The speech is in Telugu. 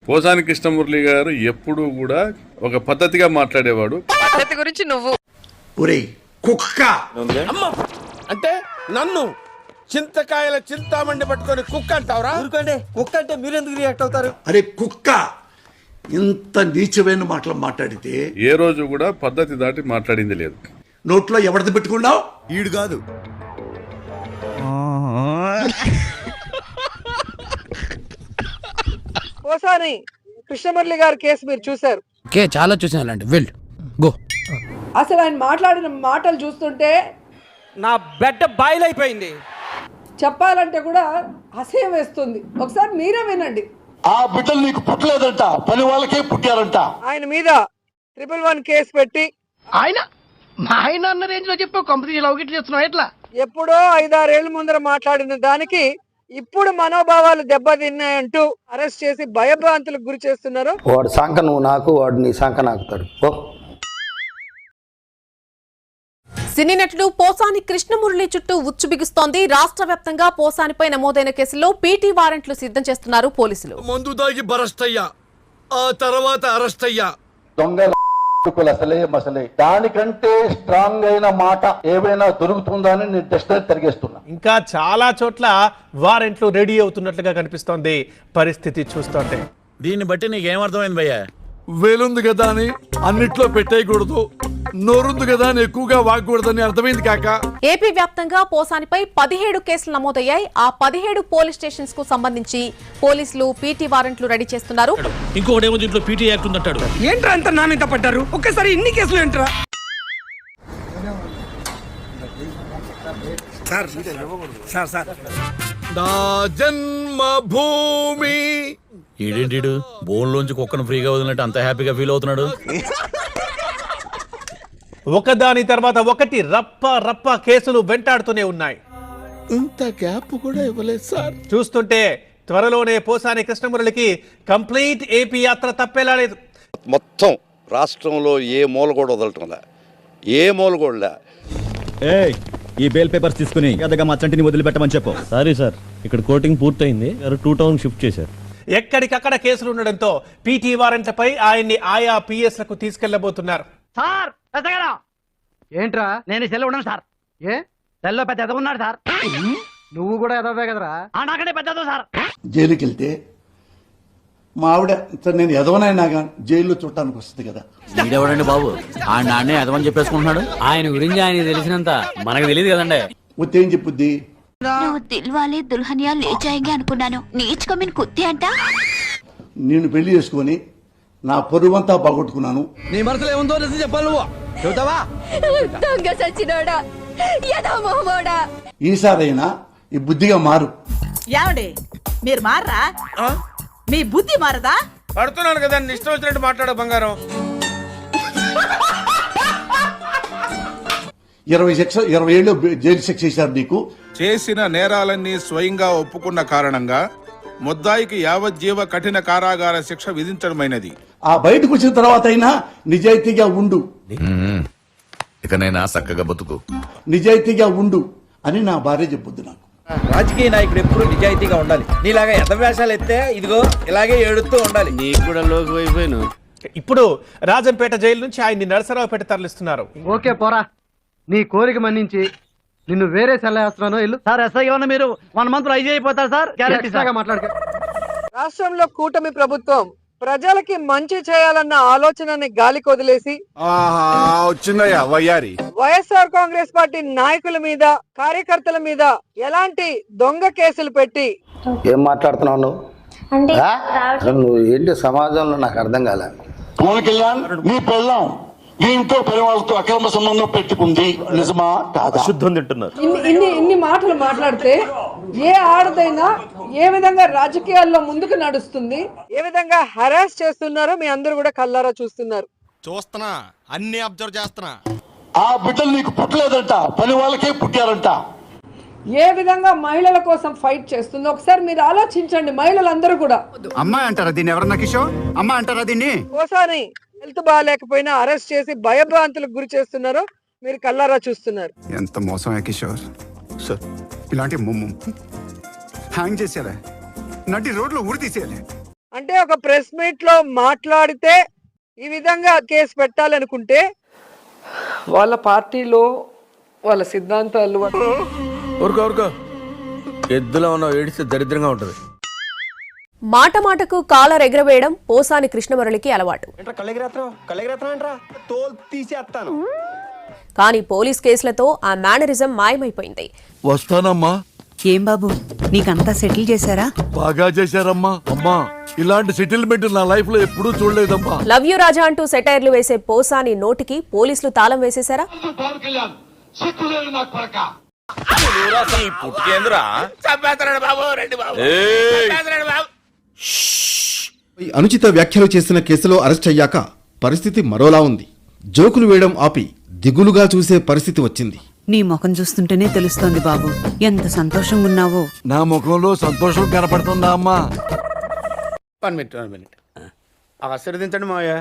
పోసాని కృష్ణమురళి గారు ఎప్పుడు కూడా ఒక పద్ధతిగా మాట్లాడేవాడు. పద్ధతి గురించి నువ్వు కుక్క అంటే నన్ను చింతకాయల చింతామండి పట్టుకొని కుక్క అంటావురా? కుక్క అంటే మీరెందుకు రియాక్ట్ అవుతారు? అరే కుక్క, ఇంత నీచమైన మాటలు మాట్లాడితే ఏ రోజు కూడా పద్ధతి దాటి మాట్లాడింది లేదు. నోట్లో ఎవరిది పెట్టుకున్నావు? ఈడు కాదు. పోసాని కృష్ణమురళి గారి కేసు మీరు చూశారు. చాలా చూసాను అలాంటి. వెళ్ళు గో. అసలు ఆయన మాట్లాడిన మాటలు చూస్తుంటే నా బెడ్ బాయిల్ అయిపోయింది. చెప్పాలంటే కూడా అసహ్యం వేస్తుంది. ఒకసారి మీరే వినండి. ఆ బిడ్డలు నీకు పుట్టలేదంట, పని వాళ్ళకే పుట్టారంట. ఆయన మీద 111 కేసు పెట్టి ఆయన అన్న రేంజ్ లో చెప్పు కంపెనీ లవ్ చేస్తున్నావు ఎట్లా? ఎప్పుడో 5-6 ఏళ్ల ముందర మాట్లాడిన దానికి ఇప్పుడు మనోభావాలు దెబ్బతిన్నాయంటూ అరెస్ట్ చేసి భయభ్రాంతులకు గురి చేస్తున్నారు. వాడు సంక నువ్వు నాకు, వాడు నీ సంక నాకుతాడు. సినీ నటుడు పోసాని కృష్ణమురళి చుట్టూ ఉచ్చు బిగుస్తోంది. రాష్ట్ర వ్యాప్తంగా పోసానిపై నమోదైన కేసులో పీటీ వారెంట్లు సిద్ధం చేస్తున్నారు పోలీసులు. మందు దాగి బరస్ట్ అయ్యా, ఆ తర్వాత అరెస్ట్ అయ్యా. దొంగ అసలే మసలే. దానికంటే స్ట్రాంగ్ అయిన మాట ఏవైనా దొరుకుతుందా అని నేను టెస్ట్ తిరిగేస్తున్నా. ఇంకా చాలా చోట్ల వారెంట్లు రెడీ అవుతున్నట్లుగా కనిపిస్తోంది పరిస్థితి చూస్తుంటే. దీన్ని బట్టి నీకేమర్థమైంది భయ్యా? వేలుంది కదా అని అన్నిట్లో పెట్టేయకూడదు, నోరుంది కదా అని ఎక్కువగా వాగకూడదని అర్థమైంది కాక. ఏపీ వ్యాప్తంగా పోసానిపై 17 కేసులు నమోదయ్యాయి. ఆ 17 పోలీస్ స్టేషన్స్ కు సంబంధించి పోలీసులు పీటీ వారెంట్లు రెడీ చేస్తున్నారు. ఇంకొకటేమో దీంట్లో పీటీ యాక్ట్ ఉందంటాడు. ఏంట్రా అంత నా మీద పడ్డారు? ఒక్కసారి ఇన్ని కేసులు ఏంట్రా? నా జన్మభూమి. ఈడేంటి బోన్లోంచి కుక్కను ఫ్రీగా వదిలినట్టు అంత హ్యాపీగా ఫీల్ అవుతున్నాడు. ఒకదాని తర్వాత ఒకటి రప్ప రప్ప కేసులు వెంటాడుతూనే ఉన్నాయి. ఇంత గ్యాప్ కూడా ఇవ్వలేదు సార్. చూస్తుంటే త్వరలోనే పోసాని కృష్ణమురళికి కంప్లీట్ ఏపీ యాత్ర తప్పేలా లేదు. మొత్తం రాష్ట్రంలో ఏ మూల కూడా వదలటంలా, ఏ మూల కూడా. ఈ బెయిల్ పేపర్స్ తీసుకుని ఎదగా మా చంటిని వదిలిపెట్టమని చెప్పు. సారీ సార్, ఇక్కడ కోటింగ్ పూర్తయింది. 2 టౌన్ షిఫ్ట్ చేశారు. ఎక్కడికక్కడ కేసులు ఉండడంతో పీటీ వారెంట్లపై ఆయన్ని ఆయా పిఎస్లకు తీసుకెళ్లబోతున్నారు. సార్ ఏంట్రా నేను సెల్ ఉన్నాను సార్. ఏ సెల్లో పెద్ద ఎదవ ఉన్నాడు సార్. నువ్వు కూడా ఎదవే కదరా? నాకంటే పెద్ద సార్. జైలుకి వెళ్తే మా ఆవిడ నేను ఎదవనైనా జైల్లో చూడటానికి వస్తుంది కదా. వీడెవడండి బాబు? ఆ నాన్నే ఎదవని చెప్పేసుకుంటున్నాడు. ఆయన గురించి ఆయన తెలిసినంత మనకు తెలియదు కదండి. ఒత్తేం చెప్పుద్ది? నువ్వు దిల్వాలే దుల్హనియా లే జాయేంగే అనుకున్నాను. నీచ్ కమిన్ కుత్తే అంట. నేను పెళ్లి చేసుకొని నా పొరువంతా బాగొట్టుకున్నాను. నీ మనసులో ఏముందో నిజం చెప్పాలి. నువ్వు చూద్దావా? దొంగ సచ్చినోడా, యదో మొహమోడా. ఈసారైనా ఈ బుద్ధిగా మారు. ఏమండి మీరు మారరా? మీ బుద్ధి మారదా? పడుతున్నాను కదా, ఇష్టం వచ్చినట్టు మాట్లాడ బంగారం. 20 ఏళ్ళు జైలు శిక్ష చేశారు నీకు. చేసిన నేరాలన్నీ స్వయంగా ఒప్పుకున్న కారణంగా ముద్దాయికి యావజ్జీవ కఠిన కారాగార శిక్ష విధించడమైనది. ఆ బయటకు వచ్చిన తర్వాత అయినా నిజాయితీగా ఉండు, ఇకనైనా చక్కగా బతుకు, నిజాయితీగా ఉండు అని నా భార్య చెప్పొద్దు నాకు. రాజకీయ నాయకుడు ఎప్పుడు నిజాయితీగా ఉండాలి. నీలాగా ఎదవేషాలు ఎత్తే ఇదిగో ఇలాగే ఏడుస్తూ ఉండాలి. నీకు కూడా లోకి అయిపోయాను. ఇప్పుడు రాజంపేట జైలు నుంచి ఆయన్ని నరసరావుపేట తరలిస్తున్నారు. ఓకే పోరా, నీ కోరిక మన్నించి నిన్ను వేరే సెల్ వేస్తున్నాను. ఇల్లు సార్ ఎస్ఐ ఏమన్నా మీరు 1 మంత్ లో ఐజీ అయిపోతారు సార్. మాట్లాడుకో. రాష్ట్రంలో కూటమి ప్రభుత్వం ప్రజలకి మంచి చేయాలన్న ఆలోచనని గాలికి వదిలేసి వచ్చిందయ్యా వయ్యారి. వైఎస్ఆర్ కాంగ్రెస్ పార్టీ నాయకుల మీద, కార్యకర్తల మీద ఎలాంటి దొంగ కేసులు పెట్టి. ఏం మాట్లాడుతున్నావు నువ్వు? నువ్వు ఏంటి సమాజంలో నాకు అర్థం కాలే. పవన్ కళ్యాణ్ నీ పెళ్ళాం నీ ఇంట్లో పని వాళ్ళతో అక్రమ సంబంధం పెట్టుకుంది, నిజమా కాదా? శుద్ధం తింటున్నారు. ఇన్ని మాటలు మాట్లాడితే ఏ ఆడదైనా ఏ విధంగా రాజకీయాల్లో ముందుకు నడుస్తుంది, ఏ విధంగా హరాస్ చేస్తున్నారో మీ అందరూ కూడా కళ్ళారా చూస్తున్నారు. చూస్తున్నా, అన్ని అబ్జర్వ్ చేస్తున్నా. ఆ బిడ్డలు నీకు పుట్టలేదంట, పని వాళ్ళకే పుట్టారంట. ఏ విధంగా మహిళల కోసం ఫైట్ చేస్తుందో ఒకసారి మీరు ఆలోచించండి. మహిళలందరూ కూడా అమ్మాయి అంటారా దీన్ని? ఎవరన్నా కిషోర్ అమ్మాయి అంటారా దీన్ని? ఓసారి హెల్త్ బాగాలేకపోయినా అరెస్ట్ చేసి భయభ్రాంతులకు గురి చేస్తున్నారో మీరు కళ్ళారా చూస్తున్నారు. ఎంత మోసం కిషోర్ సార్. ఇలాంటి హ్యాంగ్ చేసేయాలి, నడి రోడ్లో ఊరి తీసేయాలి. అంటే ఒక ప్రెస్ మీట్ లో మాట్లాడితే ఈ విధంగా కేసు పెట్టాలనుకుంటే వాళ్ళ పార్టీలో వాళ్ళ సిద్ధాంతాలు ఊరుకో ఎద్దులో ఉన్న ఏడిస్తే దరిద్రంగా ఉంటుంది. మాట మాటకు కాలర్ ఎగరవేయడం పోసాని కృష్ణమురళికి అలవాటు. కానీ పోలీస్ కేసులతో ఆ మేనరిజం మాయమైపోయింది. వస్తానమ్మా. ఏం బాబు నీకంతా సెటిల్ చేశారా? బాగా చేశారమ్మా. అమ్మా ఇలాంటి సెటిల్మెంట్ నా లైఫ్ లో ఎప్పుడూ చూడలేదమ్మా. లవ్ యూ రాజా అంటూ సెటైర్లు వేసే పోసాని నోటికి పోలీసులు తాళం వేసేశారా? అనుచిత వ్యాఖ్యలు చేసిన కేసులో అరెస్ట్ అయ్యాక పరిస్థితి మరోలా ఉంది. జోకులు వేయడం ఆపి దిగులుగా చూసే పరిస్థితి వచ్చింది. నీ ముఖం చూస్తుంటేనే తెలుస్తోంది బాబు ఎంత సంతోషంగా ఉన్నావో. నా ముఖంలో సంతోషం కనపడుతుందా అమ్మా? 1 minute ఆశీర్వదించండి మావయ్య.